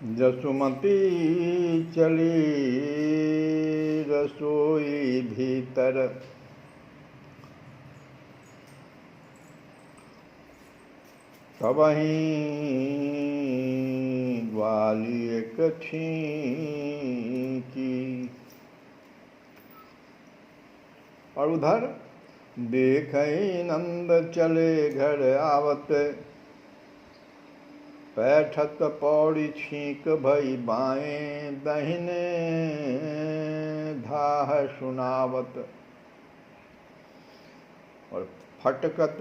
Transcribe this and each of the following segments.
जसुमती चली रसोई भीतर, तबहीं ग्वाली एक छींकी। और उधर देखई नंद चले घर आवत, बैठत पौड़ी छींक भई बाएं दहिने धाह सुनावत। और फटकत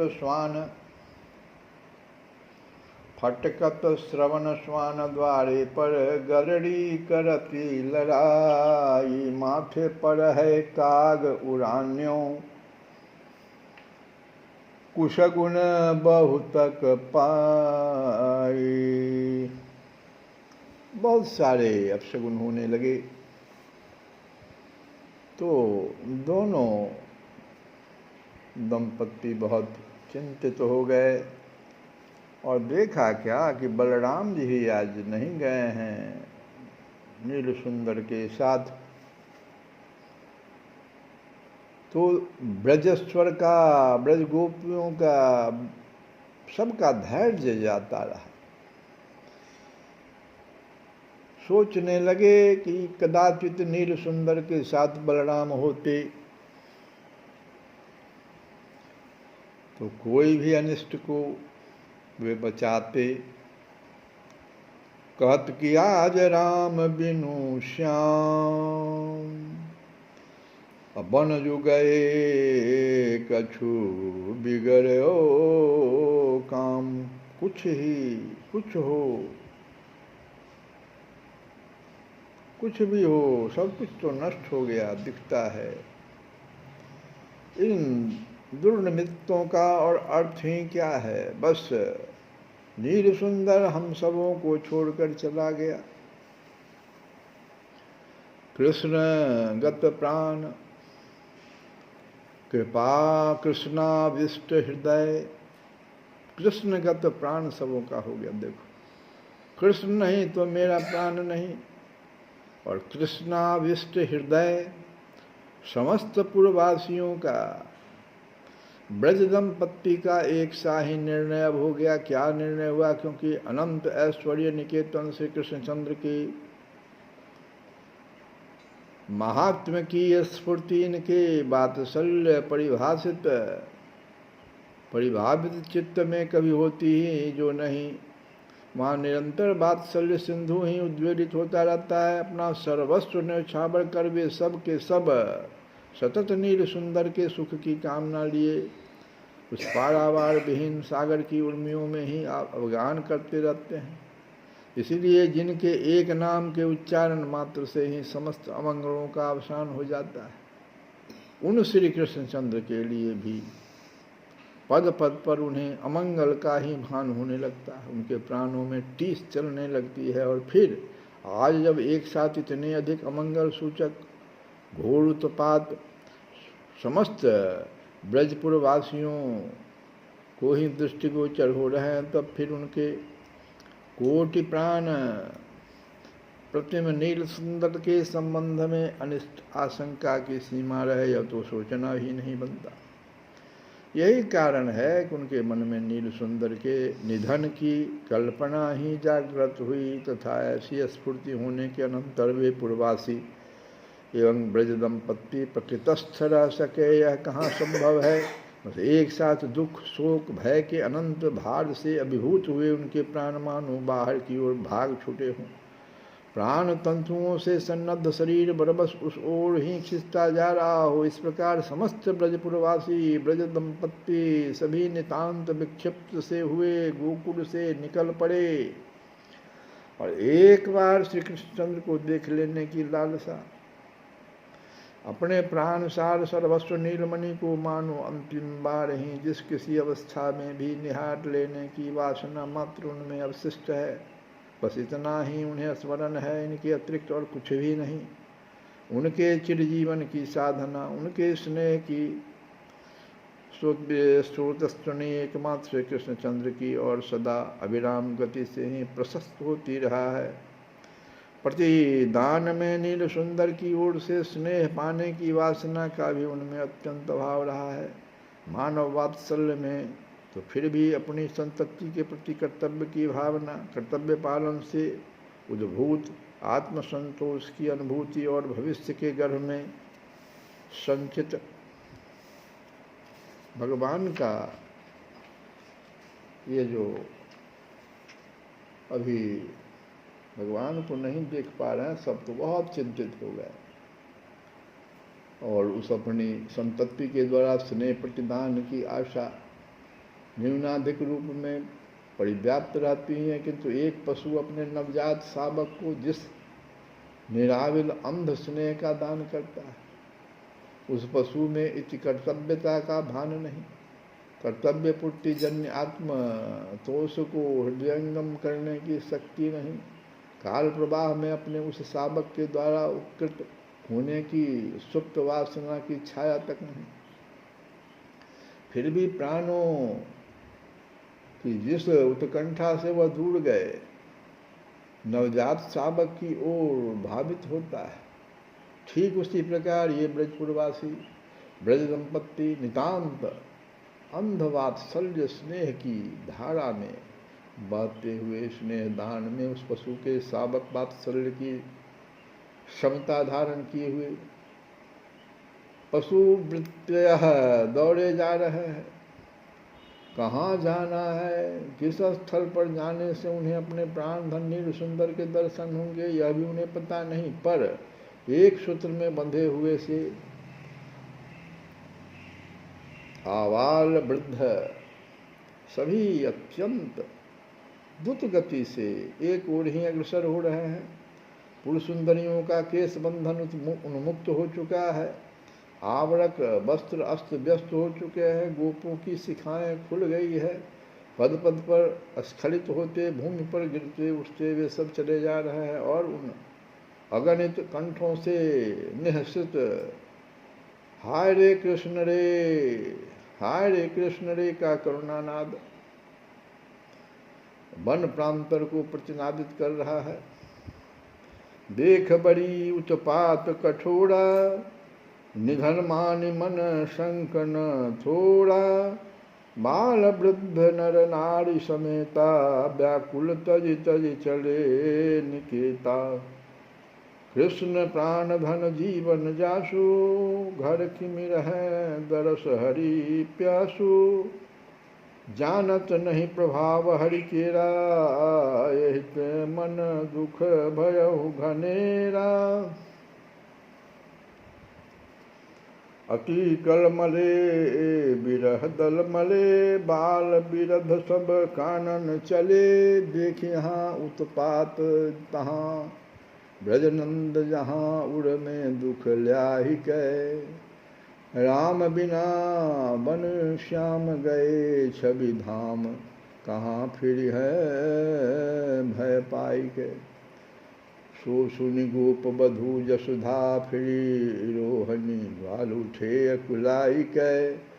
श्रवण स्वान द्वारे पर, गरड़ी करती लड़ाई माथे पर है काग उड़ान्यों, कुशगुण बहुतक पाई। बहुत सारे अपशगुन होने लगे तो दोनों दंपति बहुत चिंतित हो गए और देखा क्या कि बलराम जी ही आज नहीं गए हैं नील सुंदर के साथ। तो ब्रजेश्वर का, ब्रज गोपियों का सबका धैर्य जाता रहा। सोचने लगे कि कदाचित नील सुंदर के साथ बलराम होते तो कोई भी अनिष्ट को वे बचाते। कहत कि आज राम बिनु श्याम, बन जो गए कछु बिगड़ो काम। कुछ भी हो, सब कुछ तो नष्ट हो गया दिखता है। इन दुर्निमित्तों का और अर्थ ही क्या है? बस नील सुंदर हम सबों को छोड़कर चला गया। कृष्ण गत प्राण, कृपा कृष्णाविष्ट हृदय। कृष्णगत प्राण सबों का हो गया। देखो, कृष्ण नहीं तो मेरा प्राण नहीं। और कृष्णाविष्ट हृदय समस्त पुरवासियों का, ब्रज दंपत्ति का एक सा ही निर्णय अब हो गया। क्या निर्णय हुआ? क्योंकि अनंत ऐश्वर्य निकेतन श्री कृष्णचंद्र की महात्म्य की स्फूर्ति, इनके वात्सल्य परिभावित चित्त में कभी होती ही जो नहीं, वहाँ निरंतर वात्सल्य सिंधु ही उद्वेलित होता रहता है। अपना सर्वस्व न्यौछावर कर वे सब के सब सतत नील सुंदर के सुख की कामना लिए उस पारावार विहीन सागर की उर्मियों में ही अवगान करते रहते हैं। इसीलिए जिनके एक नाम के उच्चारण मात्र से ही समस्त अमंगलों का अवसान हो जाता है, उन श्री कृष्णचंद्र के लिए भी पद पद पर उन्हें अमंगल का ही भान होने लगता है। उनके प्राणों में टीस चलने लगती है। और फिर आज जब एक साथ इतने अधिक अमंगल सूचक घोर उत्पात समस्त ब्रजपुर वासियों को ही दृष्टिगोचर हो रहे हैं, तब फिर उनके कोटि प्राण प्रतिम नील सुंदर के संबंध में अनिष्ट आशंका की सीमा रहे, यह तो सोचना ही नहीं बनता। यही कारण है कि उनके मन में नील सुंदर के निधन की कल्पना ही जागृत हुई, तथा ऐसी स्फूर्ति होने के अनंतर वे पूर्वासी एवं ब्रज दंपत्ति प्रकृतस्थ रह सके, यह कहाँ संभव है। बस एक साथ दुख शोक भय के अनंत भार से अभिभूत हुए उनके प्राण मानो बाहर की ओर भाग छूटे हों। प्राण तंतुओं से सन्नद्ध शरीर बरबस उस ओर ही खिंचता जा रहा हो। इस प्रकार समस्त ब्रजपुरवासी ब्रज दंपत्ति सभी नितांत विक्षिप्त से हुए गोकुल से निकल पड़े और एक बार श्री कृष्णचंद्र को देख लेने की लालसा, अपने प्राण सार सर्वस्व नीलमणि को मानो अंतिम बार ही जिस किसी अवस्था में भी निहार लेने की वासना मात्र उनमें अवशिष्ट है, बस इतना ही उन्हें स्मरण है। इनके अतिरिक्त और कुछ भी नहीं। उनके चिरजीवन की साधना, उनके स्नेह की स्रोतस्तुनी एकमात्र श्री कृष्णचंद्र की और सदा अविराम गति से ही प्रशस्त होती रहा है। प्रतिदान में नील सुंदर की ओर से स्नेह पाने की वासना का भी उनमें अत्यंत भाव रहा है। मानव वात्सल्य में तो फिर भी अपनी संतति के प्रति कर्तव्य की भावना, कर्तव्य पालन से उद्भूत आत्मसंतोष की अनुभूति और भविष्य के गर्भ में संचित भगवान का ये जो अभी भगवान को नहीं देख पा रहे हैं सब, तो बहुत चिंतित हो गए और उस अपनी संतति के द्वारा स्नेह प्रतिदान की आशा न्यूनाधिक रूप में परिव्याप्त रहती है। किंतु एक पशु अपने नवजात शावक को जिस निराविल अंध स्नेह का दान करता है, उस पशु में इति कर्तव्यता का भान नहीं, कर्तव्य पूर्ति जन्य आत्म तोष को हृदयंगम करने की शक्ति नहीं, काल प्रवाह में अपने उस शावक के द्वारा उत्कृत होने की सुप्त वासना की छाया तक नहीं। फिर भी प्राणों की जिस उत्कंठा से वह दूर गए, नवजात शावक की ओर भावित होता है, ठीक उसी प्रकार ये ब्रजपुरवासी ब्रज दंपत्ति नितांत अंधवात्सल्य स्नेह की धारा में बहते हुए स्नेह दान में उस पशु के शावक वात्सल्य की क्षमता धारण किए हुए पशु वृत्तयः दौड़े जा रहे हैं। कहाँ जाना है, किस स्थल पर जाने से उन्हें अपने प्राण धन नील सुंदर के दर्शन होंगे, यह भी उन्हें पता नहीं, पर एक सूत्र में बंधे हुए से आवाल वृद्ध सभी अत्यंत द्रुत गति से एक ओर ही अग्रसर हो रहे हैं। पुरुष सुंदरियों का केश बंधन उन्मुक्त हो चुका है, आवरक वस्त्र अस्त व्यस्त हो चुके हैं, गोपों की शिखाएं खुल गई है, पद पद पर स्खलित होते, भूमि पर गिरते उठते वे सब चले जा रहे हैं और उन अगणित कंठों से निहसित हाय रे कृष्ण रे, हाय रे कृष्ण रे का करुणानाद वन प्रांतर को प्रतिनादित कर रहा है। देख बड़ी उत्पात कठोरा, निधन मान मन शंक न थोड़ा, बाल वृद्ध नर नारी समेता, व्याकुल तज तज चले निकेता। कृष्ण प्राण धन जीवन जासु, घर किमि रहे दरस हरि प्यासु। जानत नहीं प्रभाव हरि केरा, एहित मन दुख भयहु घनेरा। अति कलमले बिरह दल मले, बाल बिरध सब कानन चले। देख यहाँ उत्पात तहाँ, ब्रजनंद जहाँ उड़ में दुख ल्याहि कै। राम बिना बन श्याम गए छवि धाम, कहाँ फिर है भय पाई के। सो सुनि गोप बधू जसुधा, फिरी रोहनी ग्वाल उठे अकुलाई कै।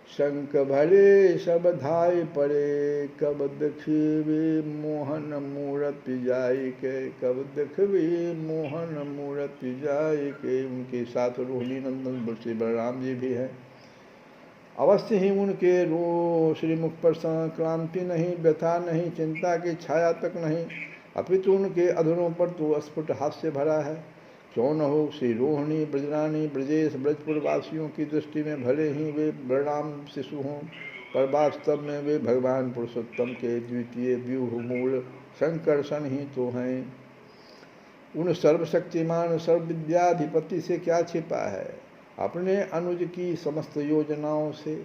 शंख भरे सब धाय पड़े, कब देखबे मोहन मूरति जाय के, कब देखबे मोहन मूरति जाय के। उनके साथ रोहिणी नंदन श्री बलराम जी भी हैं। अवश्य ही उनके श्रीमुख पर क्रांति नहीं, व्यथा नहीं, चिंता की छाया तक नहीं, अपितु उनके अधरों पर तो स्फुट हास्य भरा है। क्यों न हो श्री रोहिणी ब्रजरानी ब्रजेश ब्रजपुर वासियों की दृष्टि में भले ही वे बलराम शिशु हों, पर वास्तव में वे भगवान पुरुषोत्तम के द्वितीय व्यूह मूल शंकरसन ही तो हैं। उन सर्वशक्तिमान सर्वविद्याधिपति से क्या छिपा है, अपने अनुज की समस्त योजनाओं से,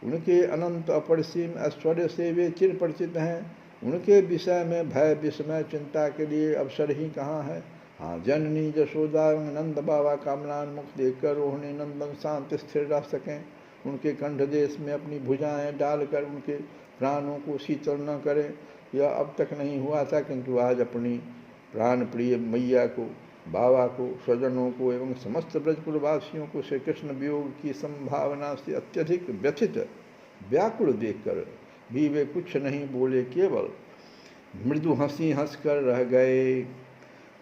उनके अनंत अपरिसीम ऐश्वर्य से वे चिर परिचित हैं। उनके विषय में भय विस्मय चिंता के लिए अवसर ही कहाँ है। हाँ, जननी जशोदा नंद बाबा का म्लान मुख देखकर रोहिणी नंदन शांत स्थिर रह सकें, उनके कंठ देश में अपनी भुजाएं डालकर उनके प्राणों को शीतल न करें, यह अब तक नहीं हुआ था। किंतु आज अपनी प्राण प्रिय मैया को, बाबा को, स्वजनों को एवं समस्त ब्रजपुर वासियों को श्री कृष्ण वियोग की संभावना से अत्यधिक व्यथित व्याकुल देखकर भी वे कुछ नहीं बोले, केवल मृदु हंसी हंसकर रह गए।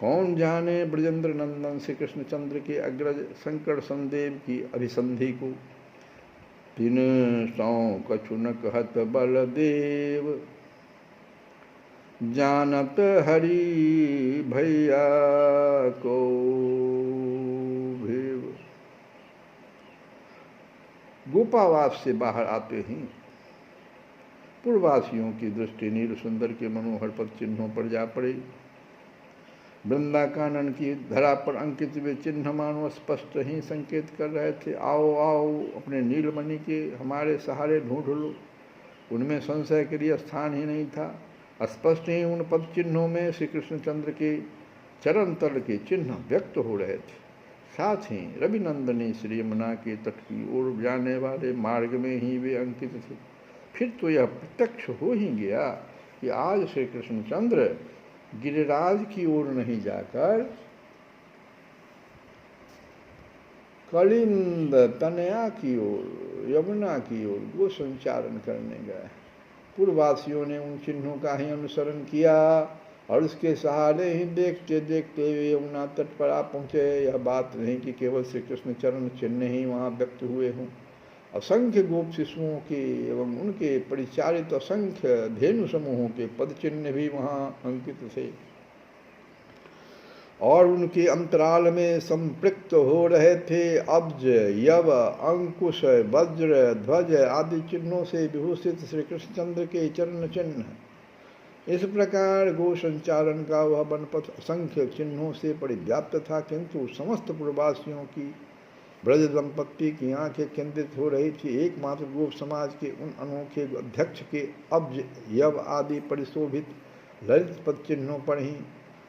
कौन जाने ब्रजेंद्र नंदन श्री कृष्णचंद्र के अग्रज शंकर संदेव की अभिसंधि को। तिन सौ कछु न कहत बलदेव, जानत हरि भैया को भेव। गोपावास से बाहर आते ही पूर्ववासियों की दृष्टि नील सुंदर के मनोहर पद चिन्हों पर जा पड़ी। वृंदाकानन की धरा पर अंकित वे चिन्ह मानो स्पष्ट ही संकेत कर रहे थे, आओ आओ अपने नीलमणि के हमारे सहारे ढूंढ लो। उनमें संशय के लिए स्थान ही नहीं था। स्पष्ट ही उन पद चिन्हों में श्री कृष्णचंद्र के चरण तल के चिन्ह व्यक्त हो रहे थे। साथ ही रविनंदनी श्री यमुना के तट की ओर जाने वाले मार्ग में ही वे अंकित थे। फिर तो यह प्रत्यक्ष हो ही गया कि आज श्री कृष्णचंद्र गिरिराज की ओर नहीं जाकर कलिंद तनया की ओर, यमुना की ओर गो संचारण करने गए। पूर्ववासियों ने उन चिन्हों का ही अनुसरण किया और उसके सहारे ही देखते देखते वे यमुना तट पर आ पहुँचे। यह बात नहीं कि केवल श्री कृष्ण चरण चिन्ह ही वहाँ व्यक्त हुए हों। असंख्य गोप शिशुओं के एवं उनके परिचारित असंख्य धेनु समूहों के पद चिन्ह भी वहाँ अंकित थे और उनके अंतराल में संपृक्त हो रहे थे। अब्ज, यव, अंकुश, वज्र, ध्वज आदि चिन्हों से विभूषित श्री कृष्णचंद्र के चरण चिन्ह। इस प्रकार गो संचारण का वह वनपथ असंख्य चिन्हों से परिव्याप्त था, किंतु समस्त पूर्ववासियों की ब्रज दंपत्ति की आंखें केंद्रित हो रही थी एकमात्र गोप समाज के उन अनोखे अध्यक्ष के अब्ज, यव आदि परिशोभित ललित पद चिन्हों पर ही।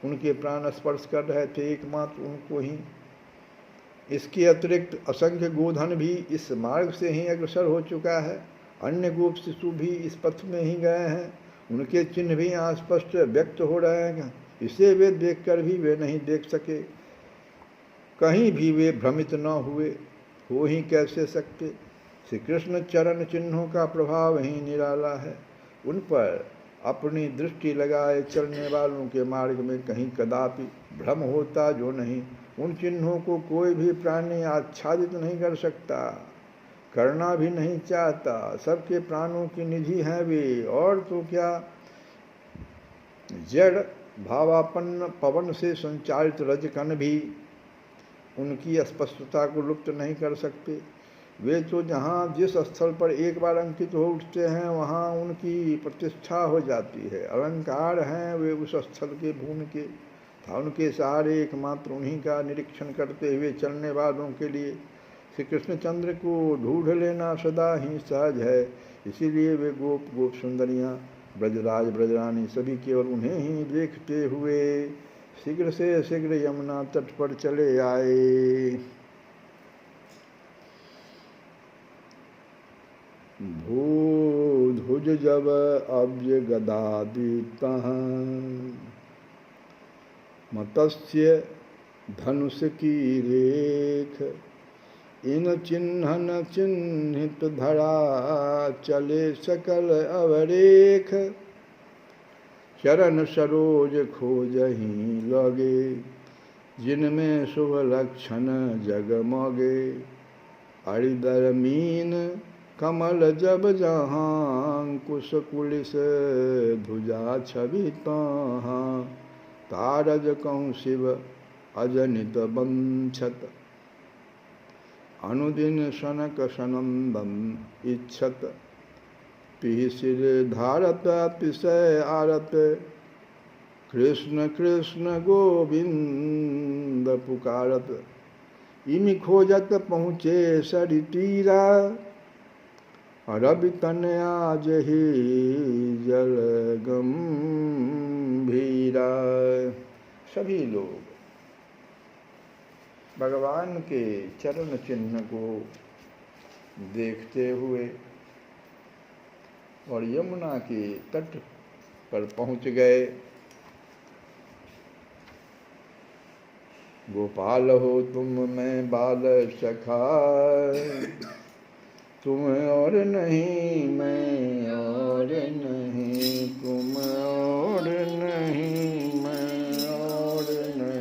उनके प्राण स्पर्श कर रहे थे एकमात्र उनको ही। इसके अतिरिक्त असंख्य गोधन भी इस मार्ग से ही अग्रसर हो चुका है। अन्य गोप शिशु भी इस पथ में ही गए हैं। उनके चिन्ह भी यहाँ स्पष्ट व्यक्त हो रहे हैं। इसे वे देखकर भी वे नहीं देख सके। कहीं भी वे भ्रमित न हुए, हो ही कैसे सकते। श्री कृष्ण चरण चिन्हों का प्रभाव ही निराला है। उन पर अपनी दृष्टि लगाए चलने वालों के मार्ग में कहीं कदापि भ्रम होता जो नहीं। उन चिन्हों को कोई भी प्राणी आच्छादित नहीं कर सकता, करना भी नहीं चाहता। सबके प्राणों की निधि हैं वे। और तो क्या, जड़ भावापन्न पवन से संचालित रजकण भी उनकी स्पष्टता को लुप्त नहीं कर सकते। वे तो जहाँ जिस स्थल पर एक बार अंकित हो उठते हैं वहाँ उनकी प्रतिष्ठा हो जाती है। अलंकार हैं वे उस स्थल के भूमि के था। उनके सहारे एकमात्र उन्हीं का निरीक्षण करते हुए चलने वालों के लिए श्री कृष्णचंद्र को ढूंढ लेना सदा ही सहज है। इसीलिए वे गोप गोप सुंदरियाँ, ब्रजराज ब्रजरानी सभी केवल उन्हें ही देखते हुए शीघ्र से शीघ्र यमुना तट पर चले आए। भूधुज जब अब्ज गदादिता मत्स्य धनुष की रेख, इन चिन्हन चिन्हित धरा चले सकल अवरेख। चरण सरोज खोजहि लगे, जिनमें शुभ लक्षण जगमगे। अरिदर मीन कमल जब जहाँ, कुश कुलिस धुजा छवि तहाँ। तारज कहूँ शिव अजनित बंछत, अनुदिन सनक सनंदन इच्छत। पिहि सिर धारत अतिशय आरत, कृष्ण कृष्ण गोविंद पुकारत। इमि खोजत पहुँचे सरि तीरा, रवि तन आज ही जल गंभीरा। सभी लोग भगवान के चरण चिन्ह को देखते हुए और यमुना के तट पर पहुँच गए। गोपाल हो तुम मैं बाल सखा, तुम और नहीं मैं और नहीं, तुम और नहीं मैं और नहीं।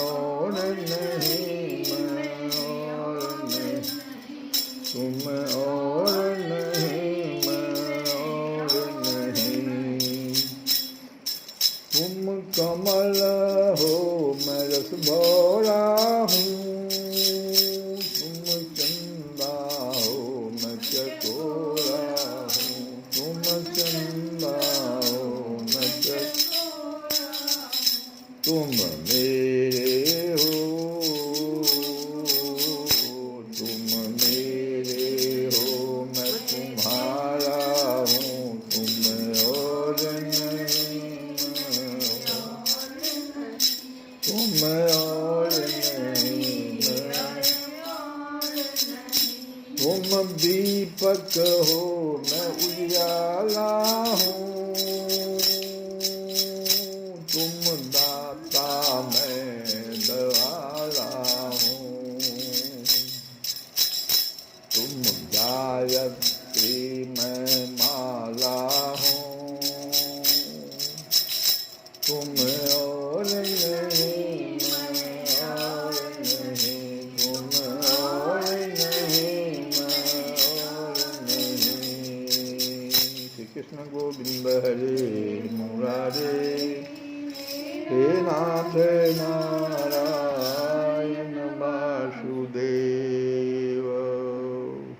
और नहीं, मैं और नहीं, तुम और नहीं, मैं और नहीं। तुम कमल हो मैं रस भरा हूँ, तुम चंदा हो मैं चकोरा हूँ, तुम चंदा हो मैं चकोरा, तुम मेरे हो, तुम मेरे हो, मैं तुम्हारा हूँ, तुम और नहीं, तुम और नहीं, तुम दीपक हो मैं उजाला हूँ, तुम दाता मैं दयाला हूँ, तुम गायत्री मैं माला हूँ, तुम और नहीं, मैं और नहीं, तुम और नहीं, मैं और नहीं। श्री कृष्ण गोविंद हरे मुरारे, हे नाथ नारायण।